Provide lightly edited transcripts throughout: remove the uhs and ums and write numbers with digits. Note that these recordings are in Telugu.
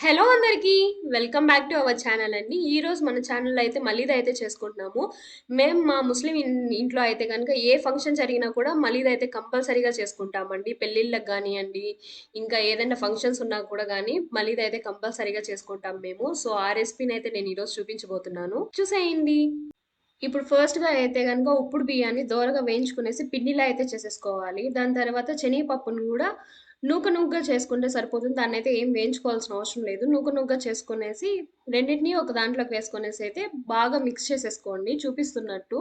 హలో అందరికీ! Welcome back to our channel అండి. ఈరోజు మన ఛానల్‌లో అయితే మలీదా అయితే చేసుకుంటున్నాము. మేము మా ముస్లిం ఇంట్లో అయితే గనుక ఏ ఫంక్షన్ జరిగినా కూడా మలీదా అయితే కంపల్సరీగా చేసుకుంటామండి. పెళ్ళిళ్ళకి గానియండి, ఇంకా ఏదైనా ఫంక్షన్స్ ఉన్నా కూడా గానీ మలీదా అయితే కంపల్సరీగా చేసుకుంటాం మేము. సో, ఆ రెసిపీని అయితే నేను ఈరోజు చూపించబోతున్నాను. చూసేయండి. ఇప్పుడు ఫస్ట్‌గా అయితే గనుక ఉప్పుడు బియ్యాన్ని దోరగా వేయించుకునేసి పిండిలా అయితే చేసేసుకోవాలి. దాని తర్వాత శనగపప్పును గూడా నూకగా చేసుకుంటే సరిపోతుంది. దాన్నయితే ఏం వేయించుకోవాల్సిన అవసరం లేదు. నూకగా చేసుకునేసి రెండిటిని ఒక దాంట్లోకి వేసుకొనేసి అయితే బాగా మిక్స్ చేసేసుకోండి చూపిస్తున్నట్టు.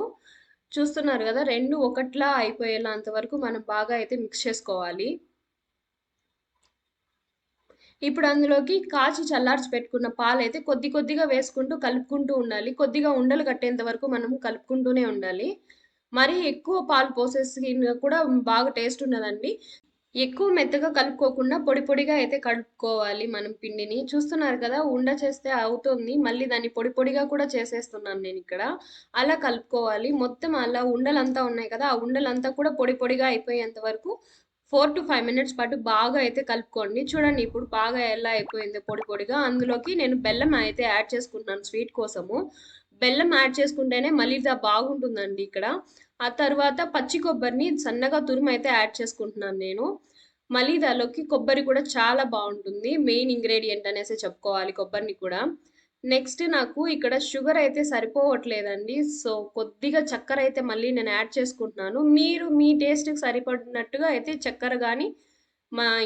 చూస్తున్నారు గదా! 2 ఒకట్లా అయిపోయేలా అంతవరకు మనం బాగా అయితే మిక్స్ చేసుకోవాలి. ఇప్పుడు అందులోకి కాచి చల్లార్చి పెట్టుకున్న పాలైతే కొద్దిగా వేసుకుంటూ కలుపుకుంటూ ఉండాలి. కొద్దిగా ఉండలు కట్టేంత వరకు మనం కలుపుకుంటూనే ఉండాలి. మరీ ఎక్కువ పాలు పోసేసినా కూడా బాగా టేస్ట్ ఉండదండి. ఎక్కువ మెత్తగా కలుపుకోకుండా పొడిగా అయితే కలుపుకోవాలి మనం పిండిని. చూస్తున్నారు కదా! ఉండ చేస్తే అవుతుంది. మళ్ళీ దాన్ని పొడిగా కూడా చేసేస్తున్నాను నేనిక్కడ. అలా కలుపుకోవాలి. మొత్తం అలా ఉండలంతా ఉన్నాయి కదా! ఆ ఉండలంతా కూడా పొడిగా అయిపోయేంత వరకు 4-5 మినిట్స్ పాటు బాగా అయితే కలుపుకోండి. చూడండి ఇప్పుడు బాగా ఎలా అయిపోయిందో పొడిగా. అందులోకి నేను బెల్లం అయితే యాడ్ చేసుకుంటున్నాను స్వీట్ కోసము. బెల్లం యాడ్ చేసుకుంటేనే మలిదా బాగుంటుందండి ఇక్కడ. ఆ తర్వాత పచ్చి కొబ్బరిని సన్నగా తురుమైతే యాడ్ చేసుకుంటున్నాను నేను. మలీదాలోకి కొబ్బరి కూడా చాలా బావుంటుంది. మెయిన్ ఇంగ్రీడియెంట్ అనేసే చెప్పుకోవాలి కొబ్బరిని కూడా. నెక్స్ట్ నాకు ఇక్కడ షుగర్ అయితే సరిపోవట్లేదండి. సో, కొద్దిగా చక్కెర అయితే మళ్ళీ నేను యాడ్ చేసుకుంటున్నాను. మీరు మీ టేస్ట్‌కి సరిపడినట్టుగా అయితే చక్కెర గాని,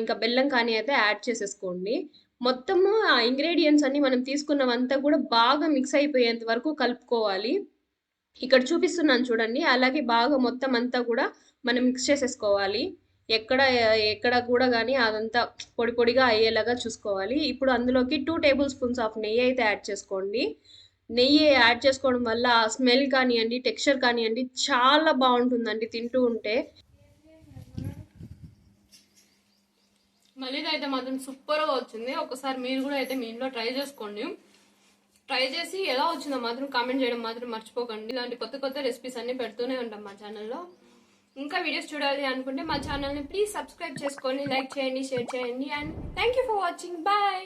ఇంకా బెల్లం కానీ అయితే యాడ్ చేసేసుకోండి. మొత్తము ఆ ఇంగ్రీడియెంట్స్ అన్నీ మనం తీసుకున్నవంతా కూడా బాగా మిక్స్ అయిపోయేంత వరకు కలుపుకోవాలి. ఇక్కడ చూపిస్తున్నాను చూడండి. అలాగే బాగా మొత్తం అంతా కూడా మనం మిక్స్ చేసేసుకోవాలి. ఎక్కడ ఎక్కడ కూడా గాని అదంతా పొడిగా అయ్యేలాగా చూసుకోవాలి. ఇప్పుడు అందులోకి 2 టేబుల్ స్పూన్స్ ఆఫ్ నెయ్యి అయితే యాడ్ చేసుకోండి. నెయ్యి యాడ్ చేసుకోవడం వల్ల ఆ స్మెల్ కానియండి, టెక్స్చర్ కానియండి చాలా బావుంటుందండి తింటూ ఉంటే. మళ్ళీది అయితే మాత్రం సూపర్‌గా వచ్చింది. ఒకసారి మీరు కూడా అయితే మీ ఇంట్లో ట్రై చేసుకోండి. ట్రై చేసి ఎలా వచ్చిందో మాత్రం కామెంట్ చేయడం మాత్రం మర్చిపోకండి. ఇలాంటి కొత్త రెసిపీస్ అన్ని పెడుతూనే ఉంటాం మా ఛానల్లో. ఇంకా వీడియోస్ చూడాలి అనుకుంటే మా ఛానల్ని ప్లీజ్ సబ్స్క్రైబ్ చేసుకోండి, లైక్ చేయండి, షేర్ చేయండి and thank you for watching. Bye.